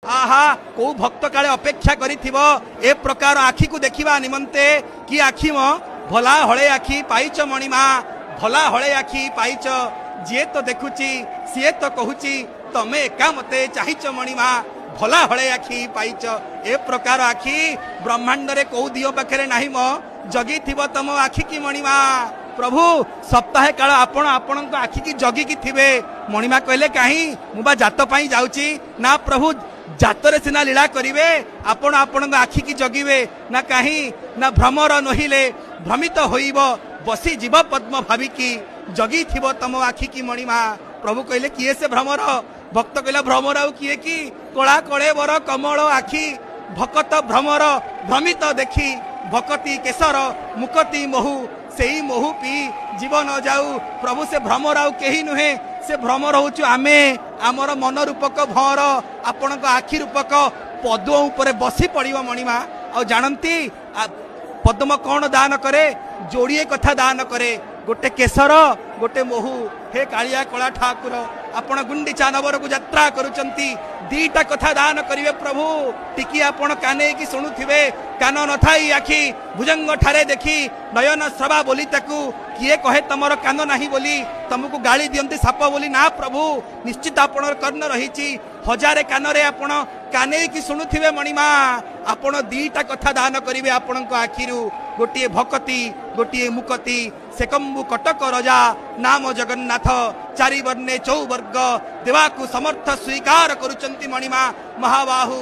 आहा को भक्त काले अपेक्षा करिथिबो ए प्रकार आखि को देखिबा निमंते कि आखि म भला हळे आखि पाइच मणिमा भला हळे आखि पाइच जे तो देखुची सीए तो कहूची तमे एका मते चाहिच मणिमा भला हळे आखि पाइच ए प्रकार आखि ब्रह्मांड रे को दियो पाखरे नाही म जगी थिबो तम आखि की मणिमा प्रभु सप्ताह काल आपण आपण आखि की जगी की थिबे मणिमा कहले काहे मुबा जात पई जाउची ना प्रभु जातरे सिना लीला करिवे आपण आपण आखि की जगिवे ना काहे ना भ्रमर नहिले भ्रमित होइब बसी जीव पद्म भाविकी जगी थिबो तम आखि की मणिमा प्रभु कहले किए से भ्रमर भक्त कहला भ्रमर आउ किए की कला कळे बर कमल आखि भकत भ्रमर भ्रमित देखी भकती केसर मुकती महु सेई महु पी जीवन जाऊ प्रभु से भ्रमर आउ केही नुहे से भ्रमर होचु आमे आमर मन रूपक भर आपण आखि रूपक पद्म ऊपर बसी पड़िव मणिमा आ जानती पद्म कौन दान करे जोड़िए कथा दान करे गोटे केसर गोटे महु हे कालिया कला ठाकुर आपण गुंडीचा नवर को यात्रा करुचंती दीटा कथा दान करिवे प्रभु टिकी आपण काने की सुनुथिबे कान न थाई आखि भुजंग ठारे देखी नयन श्रवा बोली ताकू किए कहे तमर कान नाही बोली तुमको गाली दियंती साप बोली ना प्रभु निश्चित आपण कर्ण रहिची हजारे कान रे आपण काने की सुनुथिबे मणिमा आपण दीटा कथा दान करिवे आपण को आखिरु गोटिए भक्ति गोटिए मुकति सेकम्बु कटक रजा नाम जगन्नाथ चारि वर्णे चौवर्ग देवाकु समर्थ स्वीकार करुचंती मणिमा महाबाहु।